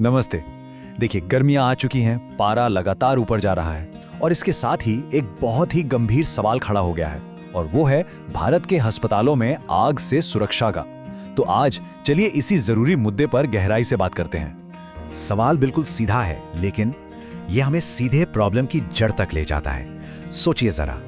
नमस्ते। देखिए, गर्मियां आ चुकी हैं, पारा लगातार ऊपर जा रहा है और इसके साथ ही एक बहुत ही गंभीर सवाल खड़ा हो गया है और वो है भारत के अस्पतालों में आग से सुरक्षा का। तो आज चलिए इसी जरूरी मुद्दे पर गहराई से बात करते हैं। सवाल बिल्कुल सीधा है, लेकिन यह हमें सीधे प्रॉब्लम की जड़ तक ले जाता है। सोचिए जरा,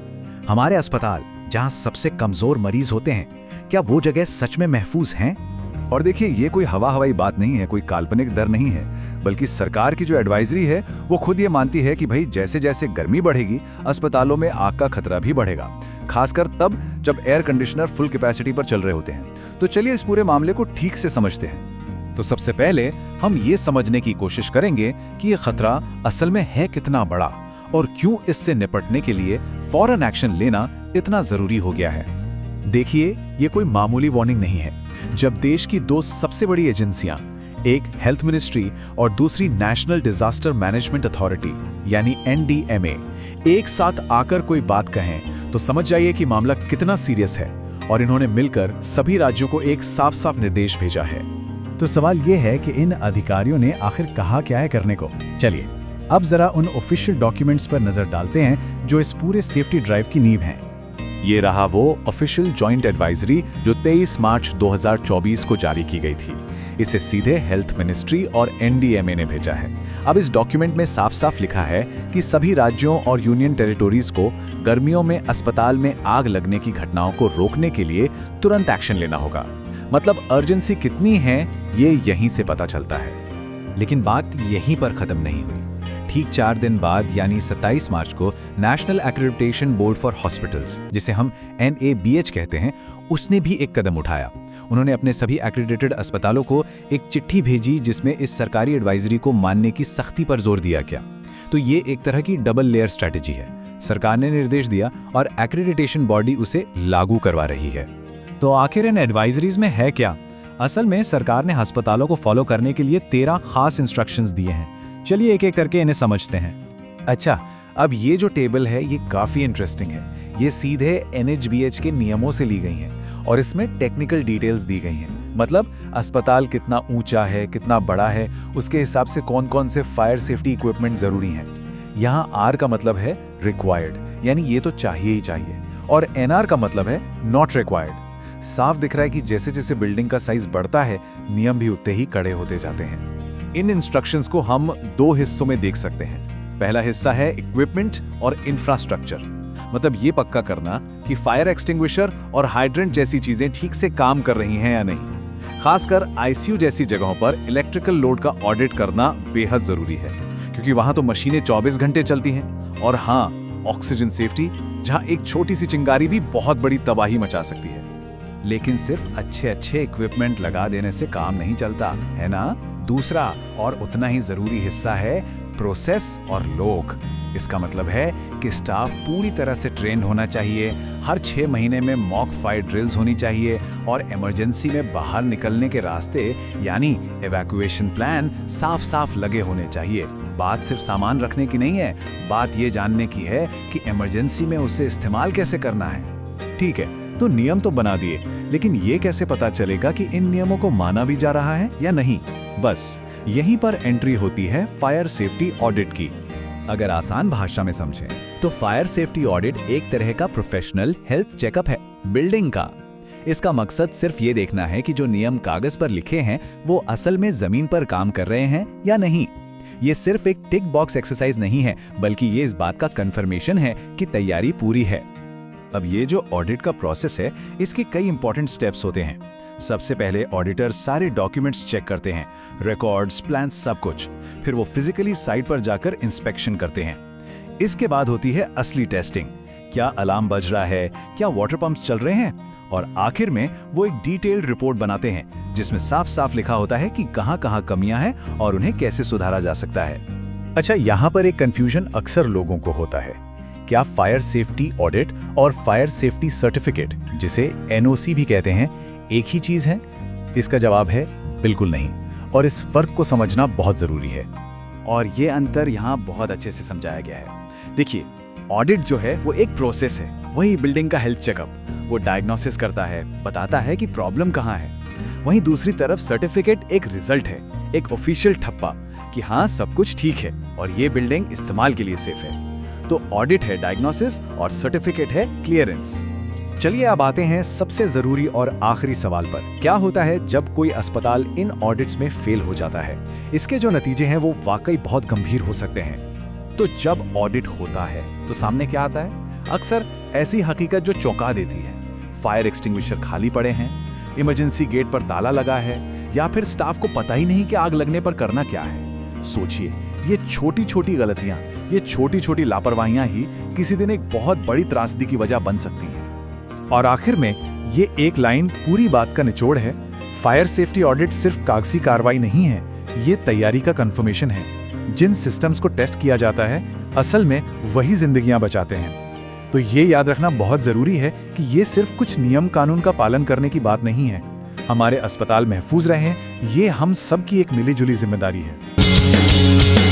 हमारे अस्पताल जहां सबसे कमजोर मरीज होते हैं, क्या वो जगह सच में महफूज हैं? और देखिए, ये कोई हवाई बात नहीं है, कोई काल्पनिक डर नहीं है, बल्कि सरकार की जो एडवाइजरी है वो खुद ये मानती है कि भाई जैसे जैसे गर्मी बढ़ेगी, अस्पतालों में आग का खतरा भी बढ़ेगा, खासकर तब जब एयर कंडीशनर फुल कैपेसिटी पर चल रहे होते हैं। तो चलिए इस पूरे मामले को ठीक से समझते हैं। तो सबसे पहले हम ये समझने की कोशिश करेंगे कि ये खतरा असल में है कितना बड़ा और क्यों इससे निपटने के लिए फौरन एक्शन लेना इतना जरूरी हो गया है। देखिए, ये कोई मामूली वार्निंग नहीं है। जब देश की दो सबसे बड़ी एजेंसियां, एक हेल्थ मिनिस्ट्री और दूसरी नेशनल डिजास्टर मैनेजमेंट अथॉरिटी यानी NDMA, एक साथ आकर कोई बात कहें तो समझ जाइए कि मामला कितना सीरियस है और इन्होंने मिलकर सभी राज्यों को एक साफ साफ निर्देश भेजा है। तो सवाल यह है कि इन अधिकारियों ने आखिर कहा क्या है करने को। चलिए अब जरा उन ऑफिशियल डॉक्यूमेंट्स पर नजर डालते हैं जो इस पूरे सेफ्टी ड्राइव की नींव हैं। ये रहा वो ऑफिशियल जॉइंट एडवाइजरी जो 23 मार्च 2024 को जारी की गई थी। इसे सीधे हेल्थ मिनिस्ट्री और NDMA ने भेजा है। अब इस डॉक्यूमेंट में साफ साफ लिखा है कि सभी राज्यों और यूनियन टेरिटोरीज को गर्मियों में अस्पताल में आग लगने की घटनाओं को रोकने के लिए तुरंत एक्शन लेना होगा। मतलब अर्जेंसी कितनी है ये यहीं से पता चलता है। लेकिन बात यहीं पर खत्म नहीं हुई। ठीक 4 दिन बाद यानी 27 मार्च को national accreditation board for hospitals, जिसे हम NABH कहते हैं, उसने भी एक कदम उठाया। उन्होंने अपने सभी एक्रेडिटेड अस्पतालों को एक चिट्ठी भेजी जिसमें इस सरकारी एडवाइजरी को मानने की सख्ती पर जोर दिया गया। तो ये एक तरह की डबल लेयर स्ट्रैटेजी है। सरकार ने निर्देश दिया और एक्रेडिटेशन बॉडी उसे लागू करवा रही है। तो आखिर इन एडवाइजरीज में है क्या? असल में सरकार ने अस्पतालों को फॉलो करने के लिए 13 खास इंस्ट्रक्शंस दिए हैं। चलिए एक एक करके इन्हें समझते हैं। अच्छा, अब ये जो टेबल है ये काफी इंटरेस्टिंग है। ये सीधे NHBH के नियमों से ली गई हैं और इसमें टेक्निकल डिटेल्स दी गई हैं। मतलब अस्पताल कितना ऊंचा है, कितना बड़ा है, उसके हिसाब से कौन कौन से फायर सेफ्टी इक्विपमेंट जरूरी हैं। यहाँ R का मतलब है रिक्वायर्ड, यानी ये तो चाहिए ही चाहिए, और NR का मतलब है नॉट रिक्वायर्ड। साफ दिख रहा है कि जैसे जैसे बिल्डिंग का साइज बढ़ता है, नियम भी उतने ही कड़े होते जाते हैं। इन इंस्ट्रक्शंस को हम 2 हिस्सों में देख सकते हैं। पहला हिस्सा है इक्विपमेंट और इंफ्रास्ट्रक्चर, मतलब ये पक्का करना कि फायर एक्सटिंग्विशर और हाइड्रेंट जैसी चीजें ठीक से काम कर रही हैं या नहीं। खासकर ICU जैसी जगहों पर इलेक्ट्रिकल लोड का ऑडिट करना बेहद जरूरी है, क्योंकि वहां तो मशीनें 24 घंटे चलती हैं। और हाँ, ऑक्सीजन सेफ्टी, जहां एक छोटी सी चिंगारी भी बहुत बड़ी तबाही मचा सकती है। लेकिन सिर्फ अच्छे इक्विपमेंट लगा देने से काम नहीं चलता, है ना? दूसरा और उतना ही जरूरी हिस्सा है प्रोसेस और लोग। इसका मतलब है कि स्टाफ पूरी तरह से ट्रेंड होना चाहिए, हर 6 महीने में मॉक फायर ड्रिल्स होनी चाहिए और इमरजेंसी में बाहर निकलने के रास्ते यानी एवैक्यूएशन प्लान साफ साफ लगे होने चाहिए। बात सिर्फ सामान रखने की नहीं है, बात ये जानने की है कि इमरजेंसी में उसे इस्तेमाल कैसे करना है। ठीक है, तो नियम तो बना दिए, लेकिन ये कैसे पता चलेगा कि इन नियमों को माना भी जा रहा है या नहीं? बस यहीं पर एंट्री होती है फायर सेफ्टी ऑडिट की। अगर आसान भाषा में समझें तो फायर सेफ्टी ऑडिट एक तरह का प्रोफेशनल हेल्थ चेकअप है बिल्डिंग का। इसका मकसद सिर्फ ये देखना है कि जो नियम कागज पर लिखे हैं वो असल में जमीन पर काम कर रहे हैं या नहीं। ये सिर्फ एक टिक बॉक्स एक्सरसाइज नहीं है, बल्कि ये इस बात का कंफर्मेशन है कि तैयारी पूरी है। अब ये जो ऑडिट का प्रोसेस है, इसके कई इंपॉर्टेंट स्टेप्स होते हैं। सबसे पहले ऑडिटर सारे डॉक्यूमेंट्स चेक करते हैं, रिकॉर्ड्स, प्लान, सब कुछ। फिर वो फिजिकली साइट पर जाकर इंस्पेक्शन करते हैं। इसके बाद होती है असली टेस्टिंग। क्या अलार्म बज रहा है, क्या वाटर पंप्स चल रहे हैं, और आखिर में वो एक डिटेल्ड रिपोर्ट बनाते हैं जिसमें साफ साफ लिखा होता है कि कहां-कहां कमियां हैं और उन्हें कैसे सुधारा जा सकता है। अच्छा, यहाँ पर एक कंफ्यूजन अक्सर लोगों को होता है। क्या फायर सेफ्टी ऑडिट और फायर सेफ्टी सर्टिफिकेट, जिसे NOC भी कहते हैं, एक ही चीज है? इसका जवाब है बिल्कुल नहीं, और इस फर्क को समझना बहुत जरूरी है। और ये अंतर यहाँ बहुत अच्छे से समझाया गया है। देखिए, ऑडिट जो है वो एक प्रोसेस है, वही बिल्डिंग का हेल्थ चेकअप। वो डायग्नोसिस करता है, बताता है कि प्रॉब्लम कहाँ है। वहीं दूसरी तरफ सर्टिफिकेट एक रिजल्ट है, एक ऑफिशियल ठप्पा कि हाँ सब कुछ ठीक है और ये बिल्डिंग इस्तेमाल के लिए सेफ है। तो ऑडिट है डायग्नोसिस और सर्टिफिकेट है क्लियरेंस। चलिए अब आते हैं सबसे जरूरी और आखिरी सवाल पर। क्या होता है जब कोई अस्पताल इन ऑडिट्स में फेल हो जाता है? इसके जो नतीजे हैं वो वाकई बहुत गंभीर हो सकते हैं। तो जब ऑडिट होता है तो सामने क्या आता है? अक्सर ऐसी हकीकत जो चौंका देती है। फायर एक्सटिंग्विशर खाली पड़े हैं, इमरजेंसी गेट पर ताला लगा है, या फिर स्टाफ को पता ही नहीं कि आग लगने पर करना क्या है। सोचिए, ये छोटी छोटी गलतियां, ये छोटी छोटी लापरवाहियां ही किसी दिन एक बहुत बड़ी त्रासदी की वजह बन सकती हैं। और आखिर में ये एक लाइन पूरी बात का निचोड़ है। फायर सेफ्टी ऑडिट सिर्फ कागजी कार्रवाई नहीं है, ये तैयारी का कंफर्मेशन है। जिन सिस्टम्स को टेस्ट किया जाता है असल में वही जिंदगियां बचाते हैं। तो ये याद रखना बहुत जरूरी है कि ये सिर्फ कुछ नियम कानून का पालन करने की बात नहीं है। हमारे अस्पताल महफूज रहें, ये हम सब की एक मिलीजुली जिम्मेदारी है।